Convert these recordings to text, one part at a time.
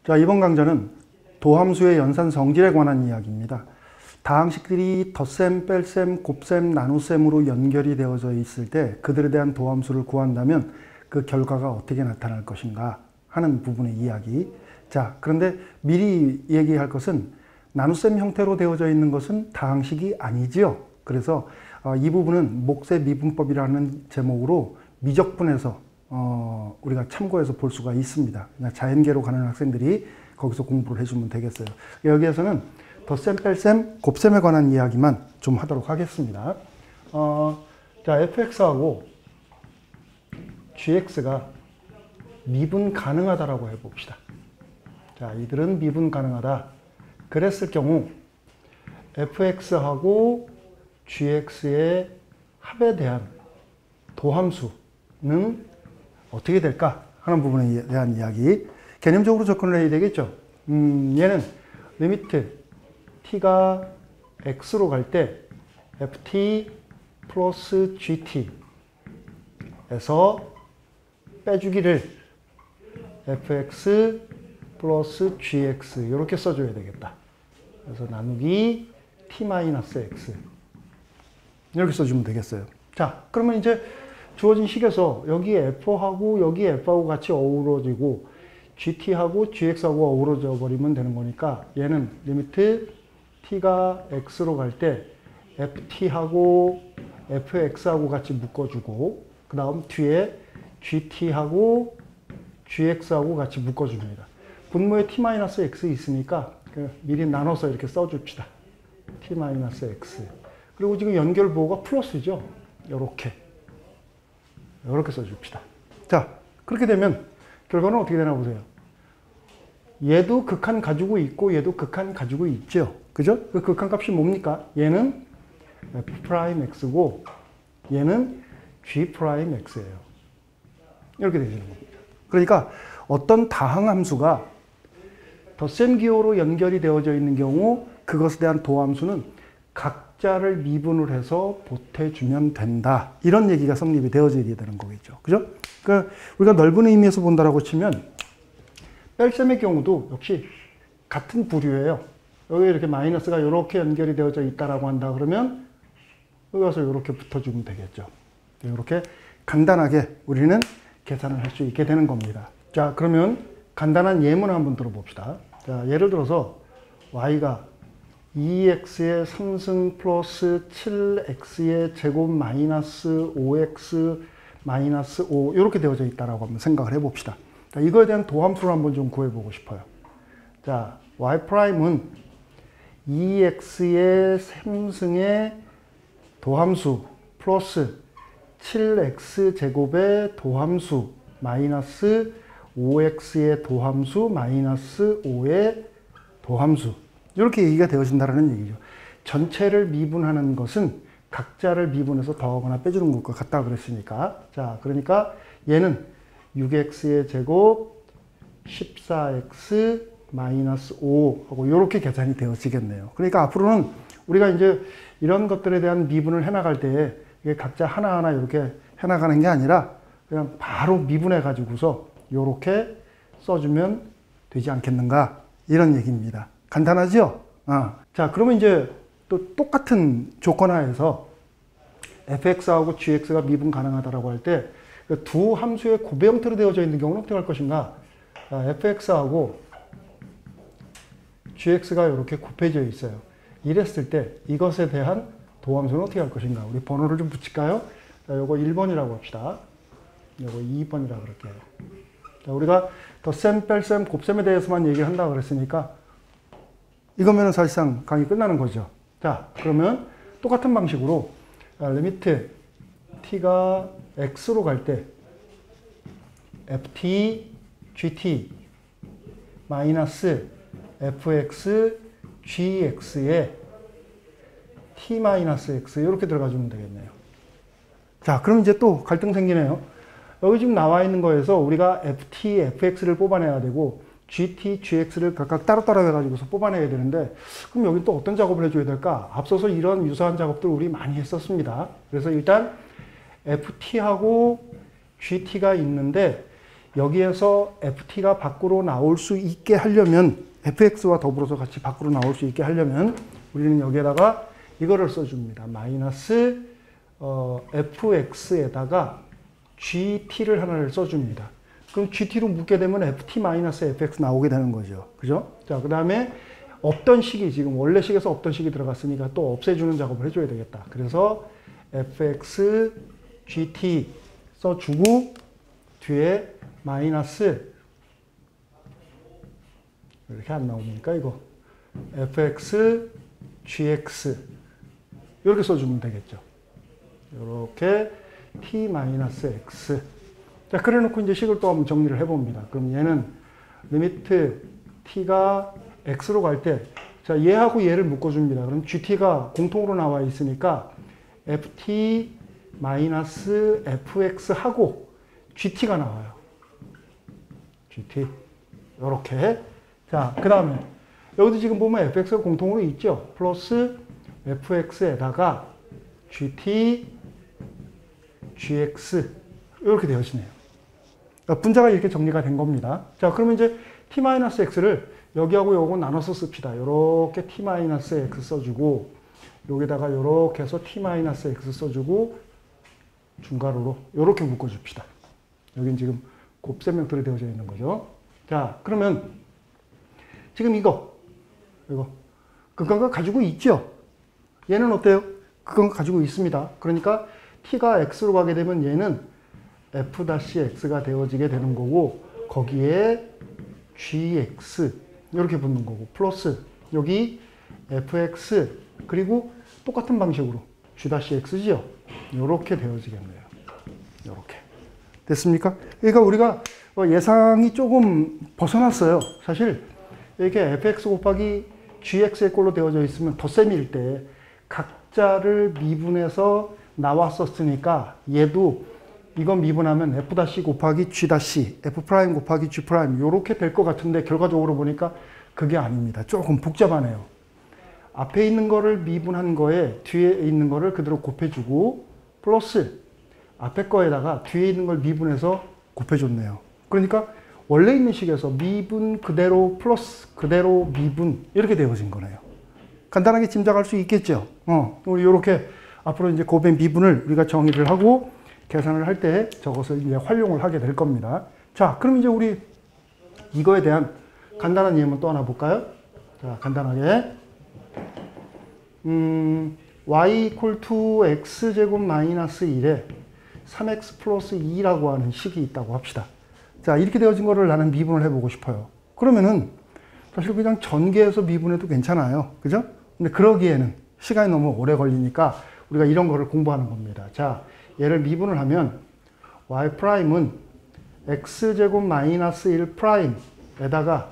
자, 이번 강좌는 도함수의 연산 성질에 관한 이야기입니다. 다항식들이 덧셈, 뺄셈, 곱셈, 나눗셈으로 연결이 되어져 있을 때 그들에 대한 도함수를 구한다면 그 결과가 어떻게 나타날 것인가 하는 부분의 이야기. 자, 그런데 미리 얘기할 것은 나눗셈 형태로 되어져 있는 것은 다항식이 아니지요. 그래서 이 부분은 목세 미분법이라는 제목으로 미적분에서 우리가 참고해서 볼 수가 있습니다. 자연계로 가는 학생들이 거기서 공부를 해주면 되겠어요. 여기에서는 덧셈, 뺄셈, 곱셈에 관한 이야기만 좀 하도록 하겠습니다. 자, fx하고 gx가 미분 가능하다라고 해봅시다. 자, 이들은 미분 가능하다. 그랬을 경우 fx하고 gx의 합에 대한 도함수는 어떻게 될까 하는 부분에 대한 이야기. 개념적으로 접근을 해야 되겠죠. 얘는 리미트 t가 x로 갈 때 ft 플러스 gt에서 빼주기를 fx 플러스 gx 이렇게 써줘야 되겠다. 그래서 나누기 t-x 이렇게 써주면 되겠어요. 자, 그러면 이제 주어진 식에서 여기 f하고 여기 f하고 같이 어우러지고 gt하고 gx하고 어우러져 버리면 되는 거니까 얘는 리미트 t가 x로 갈 때 ft하고 fx하고 같이 묶어주고 그 다음 뒤에 gt하고 gx하고 같이 묶어줍니다. 분모에 t-x 있으니까 미리 나눠서 이렇게 써줍시다. t-x. 그리고 지금 연결부호가 플러스죠. 이렇게 써줍시다. 자, 그렇게 되면 결과는 어떻게 되나 보세요. 얘도 극한 가지고 있고 얘도 극한 가지고 있죠. 그죠? 그 극한 값이 뭡니까? 얘는 f'x고 얘는 g'x예요. 이렇게 되시는 겁니다. 그러니까 어떤 다항함수가 덧셈 기호로 연결이 되어져 있는 경우 그것에 대한 도함수는 각자를 미분을 해서 보태주면 된다. 이런 얘기가 성립이 되어져야 되는 거겠죠. 그죠? 그러니까 우리가 넓은 의미에서 본다라고 치면 뺄셈의 경우도 역시 같은 부류예요. 여기 이렇게 마이너스가 이렇게 연결이 되어져 있다라고 한다 그러면 여기 와서 이렇게 붙어주면 되겠죠. 이렇게 간단하게 우리는 계산을 할 수 있게 되는 겁니다. 자, 그러면 간단한 예문을 한번 들어봅시다. 자, 예를 들어서 y가 2x의 3승 플러스 7x의 제곱 마이너스 5x 마이너스 5 이렇게 되어져 있다라고 한번 생각을 해봅시다. 자, 이거에 대한 도함수를 한번 좀 구해보고 싶어요. 자, y'은 2x의 3승의 도함수 플러스 7x 제곱의 도함수 마이너스 5x의 도함수 마이너스 5의 도함수 이렇게 얘기가 되어진다는 얘기죠. 전체를 미분하는 것은 각자를 미분해서 더하거나 빼주는 것과 같다 그랬으니까. 자, 그러니까 얘는 6x의 제곱 14x 마이너스 5 하고 이렇게 계산이 되어지겠네요. 그러니까 앞으로는 우리가 이제 이런 것들에 대한 미분을 해나갈 때 이게 각자 하나하나 이렇게 해나가는 게 아니라 그냥 바로 미분해 가지고서 이렇게 써주면 되지 않겠는가 이런 얘기입니다. 간단하죠? 자, 그러면 이제 또 똑같은 조건 하에서 fx하고 gx가 미분 가능하다라고 할 때 두 함수의 곱의 형태로 되어져 있는 경우는 어떻게 할 것인가? 자, fx하고 gx가 이렇게 곱해져 있어요. 이랬을 때 이것에 대한 도함수는 어떻게 할 것인가? 우리 번호를 좀 붙일까요? 자, 요거 1번이라고 합시다. 요거 2번이라고 그럴게요. 자, 우리가 덧셈, 뺄셈, 곱셈에 대해서만 얘기를 한다고 그랬으니까 이거면 사실상 강의 끝나는 거죠. 자, 그러면 똑같은 방식으로 리미트 t가 x로 갈 때 ft, gt 마이너스 fx, gx에 t-x 이렇게 들어가주면 되겠네요. 자, 그럼 이제 또 갈등 생기네요. 여기 지금 나와 있는 거에서 우리가 ft, fx를 뽑아내야 되고 gt, gx를 각각 따로따로 해가지고서 뽑아내야 되는데 그럼 여기 또 어떤 작업을 해줘야 될까? 앞서서 이런 유사한 작업들 우리 많이 했었습니다. 그래서 일단 ft하고 gt가 있는데 여기에서 ft가 밖으로 나올 수 있게 하려면 fx와 더불어서 같이 밖으로 나올 수 있게 하려면 우리는 여기에다가 이거를 써줍니다. 마이너스 fx에다가 gt를 하나를 써줍니다. 그럼 gt로 묶게 되면 ft 마이너스 fx 나오게 되는 거죠. 그죠? 자, 그 다음에 없던 식이 지금 원래 식에서 없던 식이 들어갔으니까 또 없애주는 작업을 해줘야 되겠다. 그래서 fx gt 써주고 뒤에 마이너스 이렇게 안 나옵니까 이거 fx gx 이렇게 써주면 되겠죠. 이렇게 t-x. 자, 그래 놓고 이제 식을 또 한번 정리를 해봅니다. 그럼 얘는 리미트 t가 x로 갈 때, 자, 얘하고 얘를 묶어줍니다. 그럼 gt가 공통으로 나와 있으니까 ft-fx 하고 gt가 나와요. gt. 요렇게. 자, 그 다음에 여기도 지금 보면 fx가 공통으로 있죠. 플러스 fx에다가 gt, gx 이렇게 되어지네요. 분자가 이렇게 정리가 된 겁니다. 자, 그러면 이제 t-x를 여기하고 요거 나눠서 씁시다. 요렇게 t-x 써주고 여기다가 요렇게 해서 t-x 써주고 중괄호로 요렇게 묶어줍시다. 여긴 지금 곱셈명들이 되어져 있는 거죠. 자, 그러면 지금 이거 극한각 가지고 있죠? 얘는 어때요? 극한각 가지고 있습니다. 그러니까 t가 x로 가게 되면 얘는 f-x가 되어지게 되는 거고 거기에 gx 이렇게 붙는 거고 플러스 여기 fx 그리고 똑같은 방식으로 g-x지요? 이렇게 되어지겠네요. 이렇게 됐습니까? 그러니까 우리가 예상이 조금 벗어났어요. 사실 이렇게 fx 곱하기 gx의 꼴로 되어져 있으면 덧셈일 때 각자를 미분해서 나왔었으니까 얘도 이건 미분하면 f' 곱하기 g' f' 곱하기 g' 이렇게 될 것 같은데 결과적으로 보니까 그게 아닙니다. 조금 복잡하네요. 앞에 있는 거를 미분한 거에 뒤에 있는 거를 그대로 곱해주고 플러스 앞에 거에다가 뒤에 있는 걸 미분해서 곱해줬네요. 그러니까 원래 있는 식에서 미분 그대로 플러스 그대로 미분 이렇게 되어진 거네요. 간단하게 짐작할 수 있겠죠. 우리 이렇게 앞으로 이제 곱의 미분을 우리가 정의를 하고 계산을 할 때 저것을 이제 활용을 하게 될 겁니다. 자, 그럼 이제 우리 이거에 대한 간단한 예문 또 하나 볼까요? 자, 간단하게 y equal to x제곱 마이너스 1에 3x 플러스 2라고 하는 식이 있다고 합시다. 자, 이렇게 되어진 거를 나는 미분을 해보고 싶어요. 그러면은 사실 그냥 전개해서 미분해도 괜찮아요. 그죠? 근데 그러기에는 시간이 너무 오래 걸리니까 우리가 이런 거를 공부하는 겁니다. 자, 얘를 미분을 하면 y'은 x제곱 마이너스 1'에다가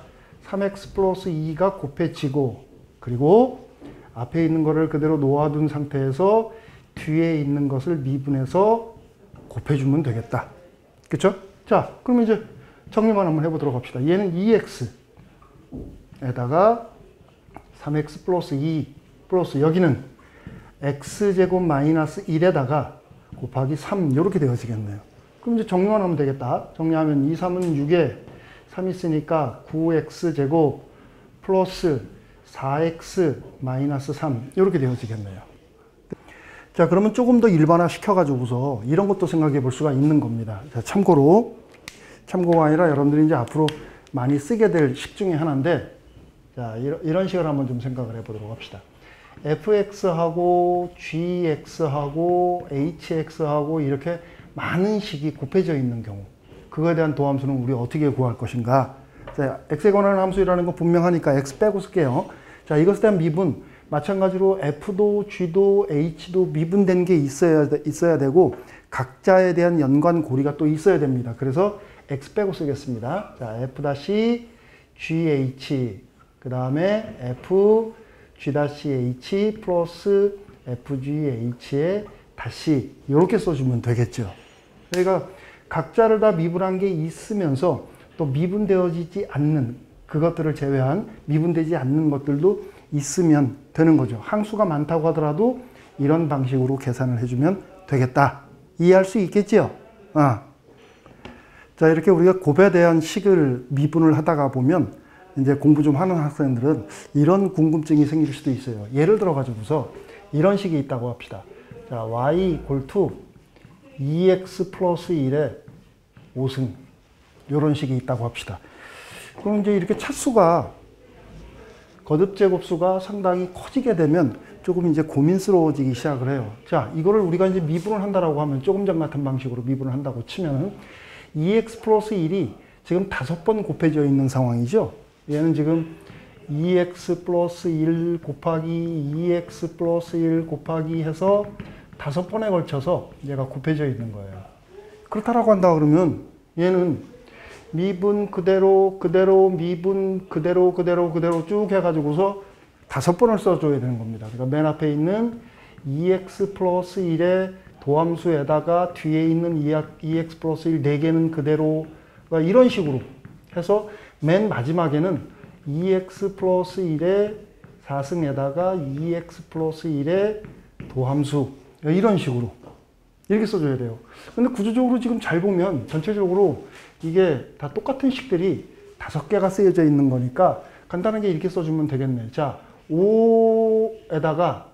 3x 플러스 2가 곱해지고 그리고 앞에 있는 거를 그대로 놓아둔 상태에서 뒤에 있는 것을 미분해서 곱해주면 되겠다. 그쵸? 자, 그럼 이제 정리만 한번 해보도록 합시다. 얘는 2x에다가 3x 플러스 2 플러스 여기는 x제곱 마이너스 1에다가 곱하기 3 이렇게 되어지겠네요. 그럼 이제 정리만 하면 되겠다. 정리하면 2, 3은 6에 3 있으니까 9x제곱 플러스 4x 마이너스 3 이렇게 되어지겠네요. 자, 그러면 조금 더 일반화 시켜가지고서 이런 것도 생각해 볼 수가 있는 겁니다. 자, 참고가 아니라 여러분들이 이제 앞으로 많이 쓰게 될 식 중에 하나인데, 자, 이런 식으로 한번 좀 생각을 해보도록 합시다. fx하고 gx하고 hx하고 이렇게 많은 식이 곱해져 있는 경우, 그거에 대한 도함수는 우리 어떻게 구할 것인가? 자, x에 관한 함수라는 거 분명하니까 x 빼고 쓸게요. 자, 이것에 대한 미분, 마찬가지로 f도 g도 h도 미분된 게 있어야 되고 각자에 대한 연관 고리가 또 있어야 됩니다. 그래서 x 빼고 쓰겠습니다. 자, f-gh 그 다음에 f g-h 플러스 fgh에 다시 이렇게 써주면 되겠죠. 그러니까 각자를 다 미분한 게 있으면서 또 미분되어지지 않는 그것들을 제외한 미분되지 않는 것들도 있으면 되는 거죠. 항수가 많다고 하더라도 이런 방식으로 계산을 해주면 되겠다. 이해할 수 있겠지요? 자, 이렇게 우리가 곱에 대한 식을 미분을 하다가 보면 이제 공부 좀 하는 학생들은 이런 궁금증이 생길 수도 있어요. 예를 들어 가지고서 이런 식이 있다고 합시다. 자, y = 2x 플러스 1의 5승. 이런 식이 있다고 합시다. 그럼 이제 이렇게 차수가 거듭제곱수가 상당히 커지게 되면 조금 이제 고민스러워지기 시작을 해요. 자, 이거를 우리가 이제 미분을 한다라고 하면 조금 전 같은 방식으로 미분을 한다고 치면 2x 플러스 1이 지금 5번 곱해져 있는 상황이죠. 얘는 지금 2x 플러스 1 곱하기 2x 플러스 1 곱하기 해서 5번에 걸쳐서 얘가 곱해져 있는 거예요. 그렇다라고 한다 그러면 얘는 미분 그대로 미분 그대로 쭉 해가지고서 5번을 써줘야 되는 겁니다. 그러니까 맨 앞에 있는 2x 플러스 1의 도함수에다가 뒤에 있는 2x 플러스 1 4개는 그대로 이런 식으로 해서 맨 마지막에는 2x 플러스 1의 4승에다가 2x 플러스 1의 도함수 이런 식으로 이렇게 써줘야 돼요. 근데 구조적으로 지금 잘 보면 전체적으로 이게 다 똑같은 식들이 5개가 쓰여져 있는 거니까 간단하게 이렇게 써주면 되겠네. 자, 5에다가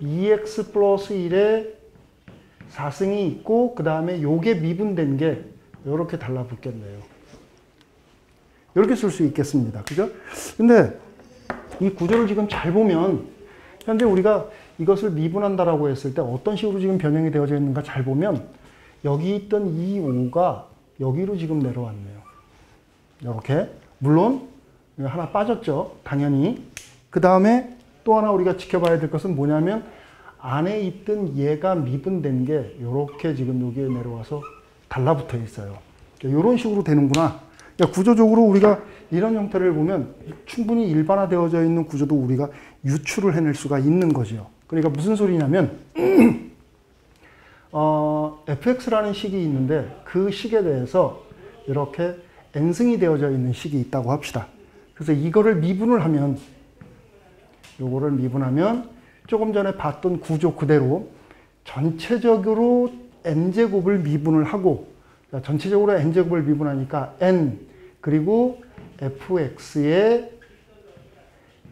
2x 플러스 1에 4승이 있고 그 다음에 요게 미분된 게 이렇게 달라붙겠네요. 이렇게 쓸 수 있겠습니다. 그죠? 근데 이 구조를 지금 잘 보면 현재 우리가 이것을 미분한다라고 했을 때 어떤 식으로 지금 변형이 되어져 있는가 잘 보면 여기 있던 이 5가 여기로 지금 내려왔네요. 이렇게. 물론 하나 빠졌죠. 당연히. 그 다음에 또 하나 우리가 지켜봐야 될 것은 뭐냐면 안에 있던 얘가 미분된 게 이렇게 지금 여기에 내려와서 달라붙어 있어요. 이런 식으로 되는구나. 구조적으로 우리가 이런 형태를 보면 충분히 일반화되어져 있는 구조도 우리가 유추를 해낼 수가 있는 거죠. 그러니까 무슨 소리냐면 fx라는 식이 있는데 그 식에 대해서 이렇게 n승이 되어져 있는 식이 있다고 합시다. 그래서 이거를 미분을 하면 요거를 미분하면 조금 전에 봤던 구조 그대로 전체적으로 n제곱을 미분을 하고 전체적으로 n제곱을 미분하니까 n 그리고 fx의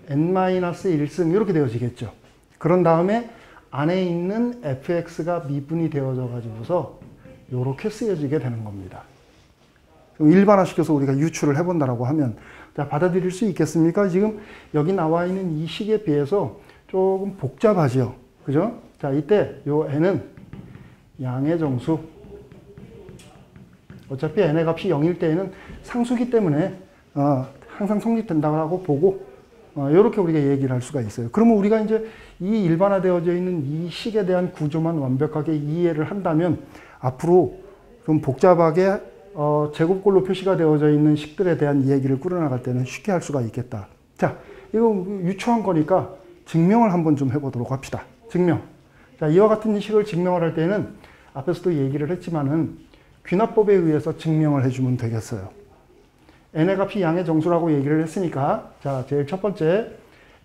n-1승 이렇게 되어지겠죠. 그런 다음에 안에 있는 fx가 미분이 되어져 가지고서 이렇게 쓰여지게 되는 겁니다. 일반화시켜서 우리가 유추를 해본다라고 하면 자, 받아들일 수 있겠습니까? 지금 여기 나와 있는 이 식에 비해서 조금 복잡하죠. 그죠? 자, 이때 요 n은 양의 정수. 어차피 n의 값이 0일 때에는 상수기 때문에 항상 성립된다고 보고 이렇게 우리가 얘기를 할 수가 있어요. 그러면 우리가 이제 이 일반화되어져 있는 이 식에 대한 구조만 완벽하게 이해를 한다면 앞으로 좀 복잡하게 제곱꼴로 표시가 되어져 있는 식들에 대한 이야기를 꾸려나갈 때는 쉽게 할 수가 있겠다. 자, 이거 유추한 거니까 증명을 한번 좀 해보도록 합시다. 증명. 자, 이와 같은 식을 증명을 할 때는 앞에서도 얘기를 했지만은 귀납법에 의해서 증명을 해주면 되겠어요. n의 값이 양의 정수라고 얘기를 했으니까 자, 제일 첫 번째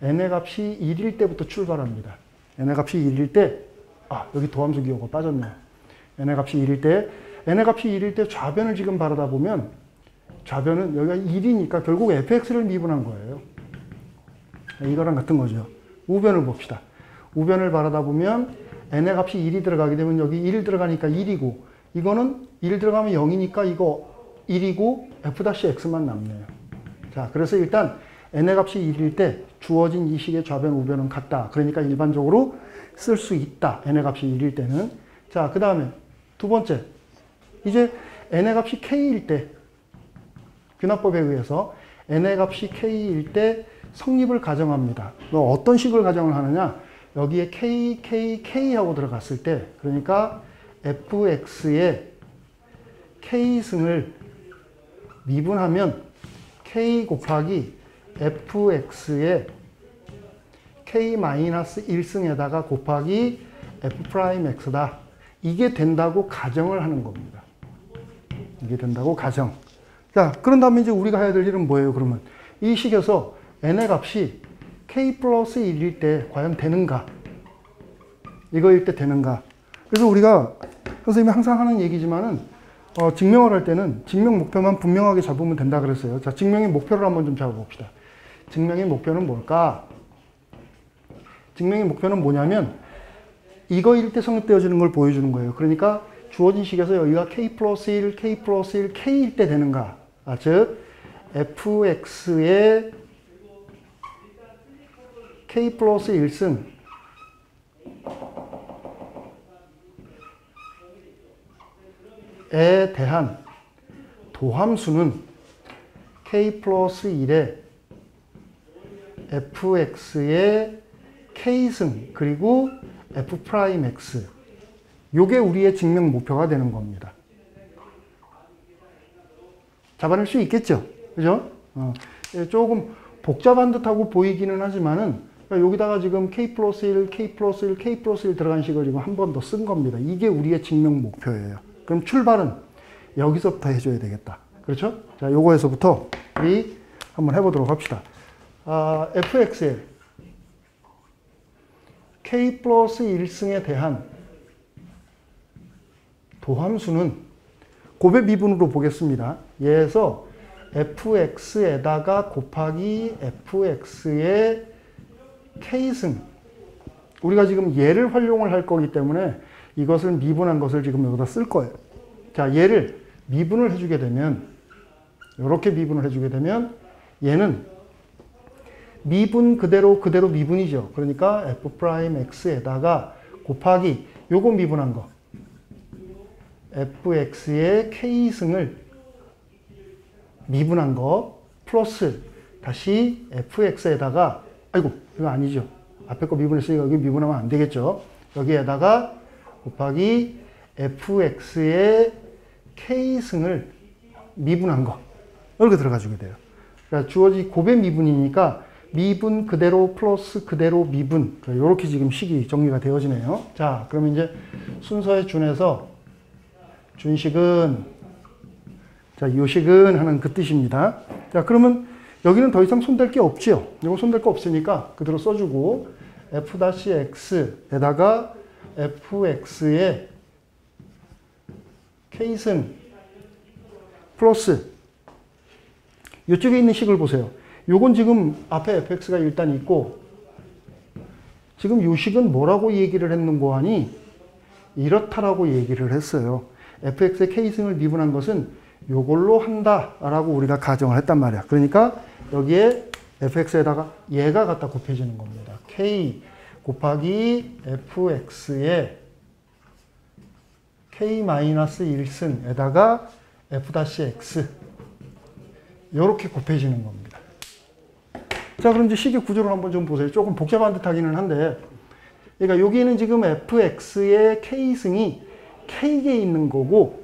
n의 값이 1일 때부터 출발합니다. n의 값이 1일 때 여기 도함수 기호가 빠졌네요. n의 값이 1일 때 n의 값이 1일 때 좌변을 지금 바라다 보면 좌변은 여기가 1이니까 결국 fx를 미분한 거예요. 이거랑 같은 거죠. 우변을 봅시다. 우변을 바라다 보면 n의 값이 1이 들어가게 되면 여기 1 들어가니까 1이고 이거는 1 들어가면 0이니까 이거 1이고 f-x만 남네요. 자, 그래서 일단 n의 값이 1일 때 주어진 이 식의 좌변, 우변은 같다. 그러니까 일반적으로 쓸 수 있다. n의 값이 1일 때는. 자, 그 다음에 두 번째. 이제 n의 값이 k일 때 귀납법에 의해서 n의 값이 k일 때 성립을 가정합니다. 어떤 식을 가정을 하느냐? 여기에 k 하고 들어갔을 때 그러니까 fx의 k승을 미분하면 k 곱하기 fx의 k-1승에다가 곱하기 f'x다. 이게 된다고 가정을 하는 겁니다. 이게 된다고 가정. 자, 그런 다음에 이제 우리가 해야 될 일은 뭐예요, 그러면? 이 식에서 n의 값이 k 플러스 1일 때 과연 되는가? 이거일 때 되는가? 그래서 우리가 선생님이 항상 하는 얘기지만은 증명을 할 때는 증명 목표만 분명하게 잡으면 된다 그랬어요. 자, 증명의 목표를 한번 좀 잡아봅시다. 증명의 목표는 뭘까? 증명의 목표는 뭐냐면 이거일 때 성립되어지는 걸 보여주는 거예요. 그러니까 주어진 식에서 여기가 k 플러스 1, k 플러스 1, k일 때 되는가? 즉 fx의 k 플러스 1승 에 대한 도함수는 k 플러스 1의 fx의 k승 그리고 f'x 요게 우리의 증명 목표가 되는 겁니다. 잡아낼 수 있겠죠? 그죠? 조금 복잡한 듯하고 보이기는 하지만은 여기다가 지금 k 플러스 1, k 플러스 1, k 플러스 1 들어간 식을 지금 한 번 더 쓴 겁니다. 이게 우리의 증명 목표예요. 그럼 출발은 여기서부터 해줘야 되겠다. 그렇죠? 자, 요거에서부터 우리 한번 해보도록 합시다. fx의 k 플러스 1승에 대한 도함수는 곱의 미분으로 보겠습니다. 얘에서 fx에다가 곱하기 fx의 k승 우리가 지금 얘를 활용을 할 거기 때문에 이것을 미분한 것을 지금 여기다 쓸 거예요. 자, 얘를 미분을 해주게 되면 이렇게 미분을 해주게 되면 얘는 미분 그대로 미분이죠. 그러니까 f'x에다가 곱하기 요거 미분한 거 fx의 k승을 미분한 거 플러스 다시 fx에다가 아이고 이거 아니죠. 앞에 거 미분했으니까 여기 미분하면 안 되겠죠. 여기에다가 곱하기 fx의 k승을 미분한 거 이렇게 들어가주게 돼요. 그러니까 주어진 곱의 미분이니까 미분 그대로 플러스 그대로 미분 이렇게 지금 식이 정리가 되어지네요. 자, 그러면 이제 순서에 준해서 준식은 자, 요식은 하는 그 뜻입니다. 자, 그러면 여기는 더 이상 손댈 게 없지요. 이거 손댈 거 없으니까 그대로 써주고 f-x에다가 fx의 k승 플러스 이쪽에 있는 식을 보세요. 요건 지금 앞에 fx가 일단 있고 지금 요 식은 뭐라고 얘기를 했는고 하니 이렇다라고 얘기를 했어요. fx의 k승을 미분한 것은 요걸로 한다라고 우리가 가정을 했단 말이야. 그러니까 여기에 fx에다가 얘가 갖다 곱해지는 겁니다. k 곱하기 fx의 k-1승에다가 f-x 이렇게 곱해지는 겁니다. 자, 그럼 이제 식의 구조를 한번 좀 보세요. 조금 복잡한 듯하기는 한데 그러니까 여기는 지금 fx의 k승이 k에 있는 거고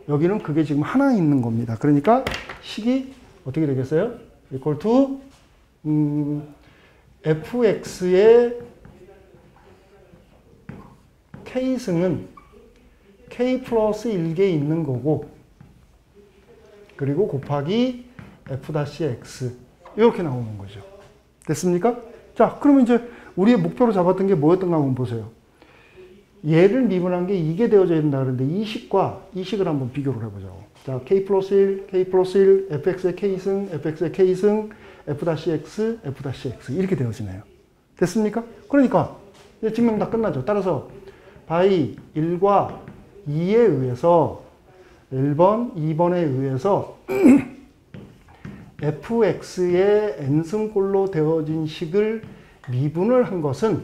여기는 그게 지금 하나 있는 겁니다. 그러니까 식이 어떻게 되겠어요? equal to fx의 k승은 k 플러스 1개 있는 거고 그리고 곱하기 f-x 이렇게 나오는 거죠. 됐습니까? 자, 그러면 이제 우리의 목표로 잡았던 게 뭐였던가 한번 보세요. 얘를 미분한 게 이게 되어져야 된다 그러는데 이 식과 이 식을 한번 비교를 해보자고. 자, k 플러스 1, k 플러스 1, fx의 k승, fx의 k승, f-x, f-x 이렇게 되어지네요. 됐습니까? 그러니까 이제 증명 다 끝나죠. 따라서 by 1과 2에 의해서 1번, 2번에 의해서 fx의 n승꼴로 되어진 식을 미분을 한 것은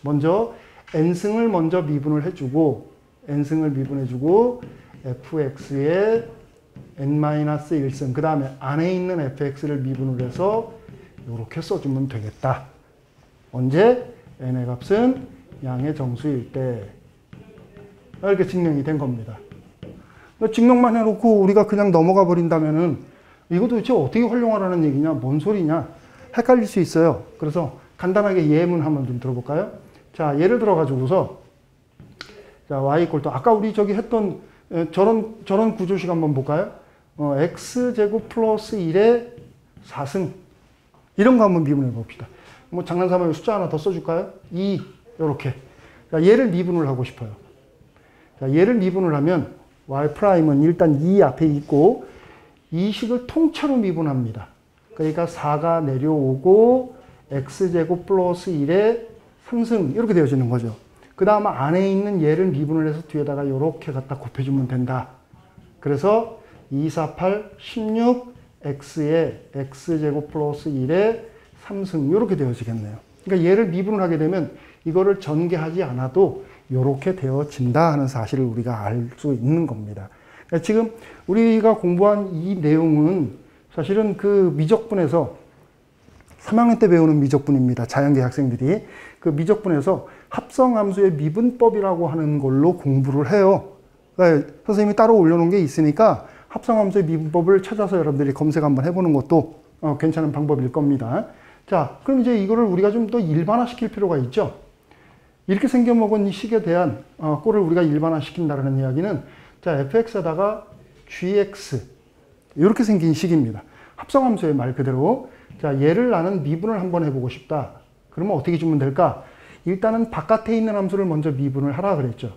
먼저 n승을 먼저 미분을 해주고 n승을 미분해주고 fx의 n-1승 그 다음에 안에 있는 fx를 미분을 해서 이렇게 써주면 되겠다. 언제? n의 값은 양의 정수일 때 이렇게 증명이 된 겁니다. 증명만 해놓고 우리가 그냥 넘어가 버린다면은 이거 도대체 어떻게 활용하라는 얘기냐, 뭔 소리냐 헷갈릴 수 있어요. 그래서 간단하게 예문 한번 좀 들어볼까요? 자, 예를 들어 가지고서 자, y 꼴 아까 우리 저기 했던 저런 구조식 한번 볼까요? x제곱 플러스 1의 4승 이런 거 한번 미분해 봅시다. 뭐 장난삼아 숫자 하나 더 써줄까요? 2 이렇게. 자, 얘를 미분을 하고 싶어요. 자, 얘를 미분을 하면 y'은 일단 2 앞에 있고 이 식을 통째로 미분합니다. 그러니까 4가 내려오고 x제곱 플러스 1의 3승 이렇게 되어지는 거죠. 그 다음 안에 있는 얘를 미분을 해서 뒤에다가 이렇게 갖다 곱해주면 된다. 그래서 2, 4, 8, 16 x의 x제곱 플러스 1의 3승 이렇게 되어지겠네요. 그러니까 얘를 미분을 하게 되면 이거를 전개하지 않아도 이렇게 되어진다 하는 사실을 우리가 알 수 있는 겁니다. 그러니까 지금 우리가 공부한 이 내용은 사실은 그 미적분에서 3학년 때 배우는 미적분입니다. 자연계 학생들이. 그 미적분에서 합성함수의 미분법이라고 하는 걸로 공부를 해요. 그러니까 선생님이 따로 올려놓은 게 있으니까 합성함수의 미분법을 찾아서 여러분들이 검색 한번 해보는 것도 괜찮은 방법일 겁니다. 자, 그럼 이제 이거를 우리가 좀 더 일반화시킬 필요가 있죠. 이렇게 생겨먹은 이 식에 대한 꼴을 우리가 일반화시킨다는 이야기는 자, fx에다가 gx 이렇게 생긴 식입니다. 합성함수의 말 그대로 자, 얘를 나는 미분을 한번 해보고 싶다. 그러면 어떻게 주면 될까? 일단은 바깥에 있는 함수를 먼저 미분을 하라 그랬죠.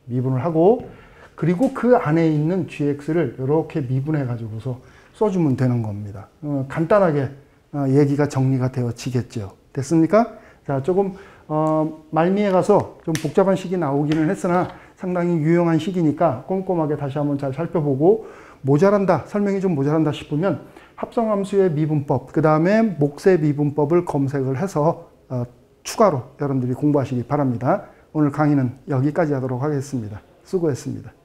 미분을 하고 그리고 그 안에 있는 gx를 이렇게 미분해 가지고서 써주면 되는 겁니다. 간단하게 얘기가 정리가 되어지겠죠. 됐습니까? 자, 조금 말미에 가서 좀 복잡한 식이 나오기는 했으나 상당히 유용한 식이니까 꼼꼼하게 다시 한번 잘 살펴보고 모자란다, 설명이 좀 모자란다 싶으면 합성함수의 미분법, 그 다음에 몫의 미분법을 검색을 해서 추가로 여러분들이 공부하시기 바랍니다. 오늘 강의는 여기까지 하도록 하겠습니다. 수고했습니다.